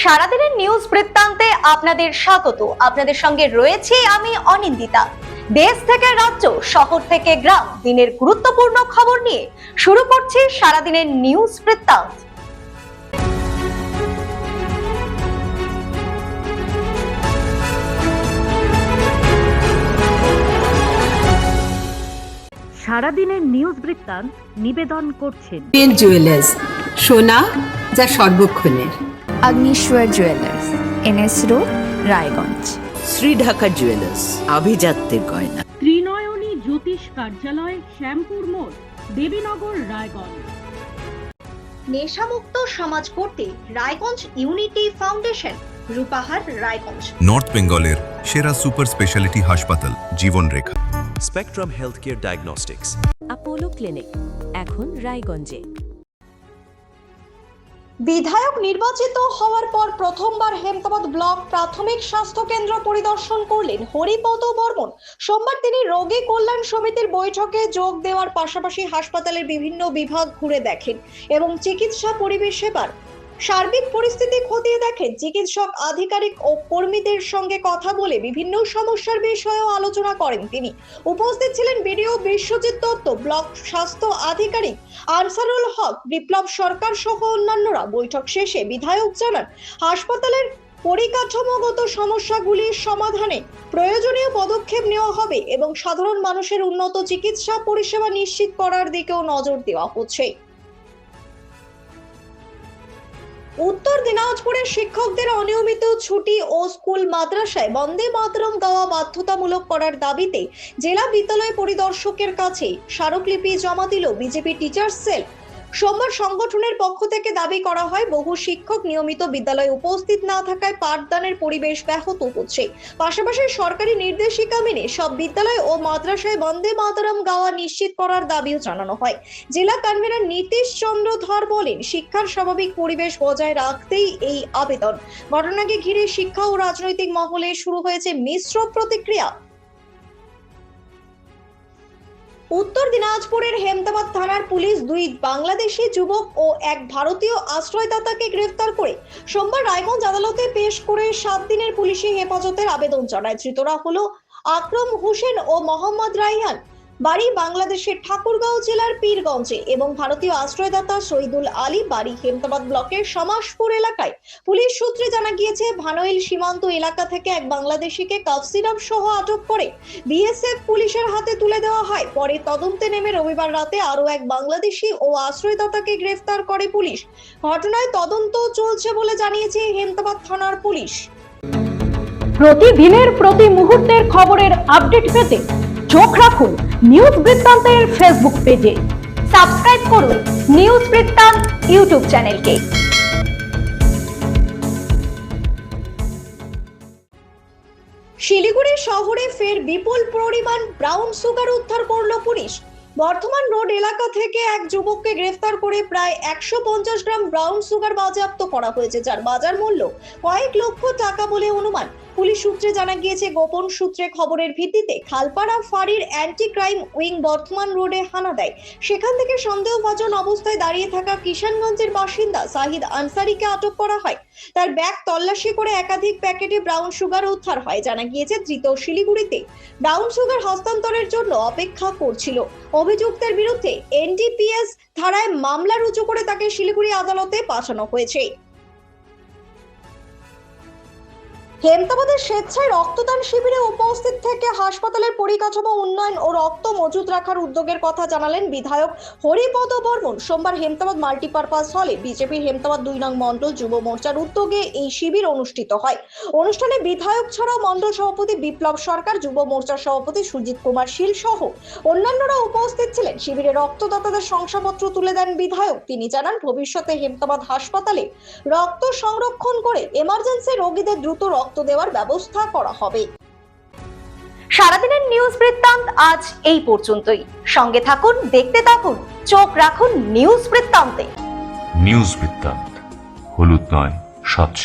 সারাদিনের নিউজ বৃত্তান্তে আপনাদের স্বাগত। আপনাদের সঙ্গে রয়েছে আমি অনিন্দিতা। দেশ থেকে রাজ্য, শহর থেকে গ্রাম, দিনের গুরুত্বপূর্ণ খবর নিয়ে শুরু করছি সারাদিনের নিউজ বৃত্তান্ত। সারাদিনের নিউজ বৃত্তান্ত নিবেদন করছেন জুয়েলার্স, সোনা যা সর্বক্ষণের। Agnishwar jewellers, NS road, Raiganj. Shri Dhaka jewellers, আভিজাত্যের গয়না। ত্রিনয়নী জ্যোতিষ কার্যালয়, শ্যামপুর মোড়, দেবীনগর, রায়গঞ্জ। নেশামুক্ত সমাজ করতে Raiganj unity foundation, Rupahar, Raiganj. North বেঙ্গলের সেরা সুপার স্পেশালিটি হাসপাতাল Jibanrekha. Spectrum health care diagnostics, Apollo clinic, এখন রায়গঞ্জে। বিধায়ক নির্বাচিত হওয়ার পর প্রথমবার হেমতাবাদ ব্লক প্রাথমিক স্বাস্থ্য কেন্দ্র পরিদর্শন করলেন হরিপদ বর্মন। সোমবার তিনি রোগী কল্যাণ সমিতির বৈঠকে যোগ দেওয়ার পাশাপাশি হাসপাতালের বিভিন্ন বিভাগ ঘুরে দেখেন এবং চিকিৎসা পরিবেশ সেবার সার্বিক পরিস্থিতি খতিয়ে দেখেন। চিকিৎসক, আধিকারিক ও কর্মীদের সঙ্গে কথা বলে বিভিন্ন সমস্যার বিষয়েও আলোচনা করেন তিনি। উপস্থিত ছিলেন বিডিও বিশ্বজিৎ দত্ত, ব্লক স্বাস্থ্য আধিকারিক আনসারুল হক, বিপ্লব সরকার সহ অন্যান্যরা। বৈঠক শেষে বিধায়ক জানান, হাসপাতালের পরিকাঠামোগত সমস্যাগুলির সমাধানে প্রয়োজনীয় পদক্ষেপ নেওয়া হবে এবং সাধারণ মানুষের উন্নত চিকিৎসা পরিষেবা নিশ্চিত করার দিকেও নজর দেওয়া হচ্ছে। উত্তর দিনাজপুরের শিক্ষকদের অনিয়মিত ছুটি ও স্কুল মাদ্রাসায় বন্দে মাতরম গাওয়া বাধ্যতামূলক করার দাবিতে জেলা বিদ্যালয় পরিদর্শকের কাছে স্মারকলিপি জমা দিল বিজেপি টিচার্স সেল। সোমবার সংগঠনের পক্ষ থেকে দাবি করা হয়, বহু শিক্ষক নিয়মিত বিদ্যালয়ে উপস্থিত না থাকায় পাঠদানের পরিবেশ ব্যাহত হচ্ছে। পাশাপাশি সরকারি নির্দেশিকা মেনে সব বিদ্যালয় ও মাদ্রাসায় বন্দে মাতরম গাওয়া নিশ্চিত করার দাবিও জানানো হয়। জেলা কনভেনর নীতিশ চন্দ্র ধর বলেন, শিক্ষার স্বাভাবিক পরিবেশ বজায় রাখতেই এই আবেদন। ঘটনাকে ঘিরে শিক্ষা ও রাজনৈতিক মহলে শুরু হয়েছে মিশ্র প্রতিক্রিয়া। উত্তর দিনাজপুরের হেমতাবাদ থানার পুলিশ দুই বাংলাদেশি যুবক ও এক ভারতীয় আশ্রয়দাতাকে গ্রেফতার করে সোমবার রায়গঞ্জ আদালতে পেশ করে 7 দিনের পুলিশি হেফাজতের আবেদন জানায়। ধৃতরা হলো আকরম হোসেন ও মোহাম্মদ রাইহান, বাড়ি বাংলাদেশের ঠাকুরগাঁও জেলার পীরগঞ্জে, এবং ভারতীয় আশ্রয়দাতা শহীদুল আলী, বাড়ি হেমতাবাদ ব্লকের সমাসপুর এলাকায়। পুলিশ সূত্রে জানা গিয়েছে, ভানোইল সীমান্ত এলাকা থেকে এক বাংলাদেশিকে কাফ সিরাপ সহ আটক করে বিএসএফ পুলিশের হাতে তুলে দেওয়া হয়। পরে তদন্তে নেমে রবিবার রাতে আরো এক বাংলাদেশি ও আশ্রয়দাতাকে গ্রেফতার করে পুলিশ। ঘটনায় তদন্ত চলছে বলে জানিয়েছে হেমতাবাদ থানার পুলিশ। প্রতিদিনের প্রতি মুহূর্তের খবরের আপডেট পেতে চোখ রাখুন নিউজ বৃত্তান্তের ফেসবুক পেজে। সাবস্ক্রাইব করুন নিউজ বৃত্তান্ত ইউটিউব চ্যানেলকে। শিলিগুড়ি শহরে ফের বিপুল পরিমাণ ব্রাউন সুগার উদ্ধার করলো পুলিশ। বর্ধমান রোড এলাকা থেকে এক যুবককে গ্রেফতার করে প্রায় 150 গ্রাম ব্রাউন সুগার বাজেয়াপ্ত করা হয়েছে, যার বাজার মূল্য কয়েক লক্ষ টাকা বলে অনুমান। পুলিশ সূত্রে জানা গিয়েছে, গোপন সূত্রে খবরের ভিত্তিতে খালপাড়া ফাঁড়ির অ্যান্টি ক্রাইম উইং বর্ধমান রোডে হানা দেয়। সেখান থেকে সন্দেহভাজন অবস্থায় দাঁড়িয়ে থাকা কিষানগঞ্জের বাসিন্দা সাহিদ আনসারিকে আটক করা হয়। তার ব্যাগ তল্লাশি করে একাধিক প্যাকেটে ব্রাউন সুগার উদ্ধার হয়। জানা গিয়েছে, ধৃত শিলিগুড়িতে ব্রাউন সুগার হস্তান্তরের জন্য অপেক্ষা করছিল। অভিযুক্তের বিরুদ্ধে এনডিপিএস ধারায় মামলা রুজু করে তাকে শিলিগুড়ি আদালতে পাঠানো হয়েছে। হেমতাবাদের স্বেচ্ছায় রক্তদান শিবিরে উপস্থিত থেকে হাসপাতালের পরিকাঠামো উন্নয়ন ও রক্ত মজুত রাখার উদ্যোগের কথা জানালেন বিধায়ক হরিপদ বর্মন। সোমবার হেমতাবাদ মাল্টিপারপাস হলে বিজেপির হেমতাবাদ 2 নং মণ্ডল যুব মোর্চার উদ্যোগে এই শিবির অনুষ্ঠিত হয়। অনুষ্ঠানে বিধায়ক ছাড়াও মণ্ডল সভাপতি বিপ্লব সরকার, যুব মোর্চার সভাপতি সুজিত কুমার শীল সহ অন্যান্যরা উপস্থিত ছিলেন। শিবিরে রক্তদাতাদের শংসাপত্র তুলে দেন বিধায়ক। তিনি জানান, ভবিষ্যতে হেমতাবাদ হাসপাতালে রক্ত সংরক্ষণ করে এমার্জেন্সি রোগীদের দ্রুত রক্ত দেওয়ার ব্যবস্থা করা হবে। সারাদিনের নিউজ বৃত্তান্ত আজ এই পর্যন্তই। সঙ্গে থাকুন, দেখতে থাকুন, চোখ রাখুন নিউজ বৃত্তান্তে। নিউজ বৃত্তান্ত, হলুদ নয়, স্বচ্ছ।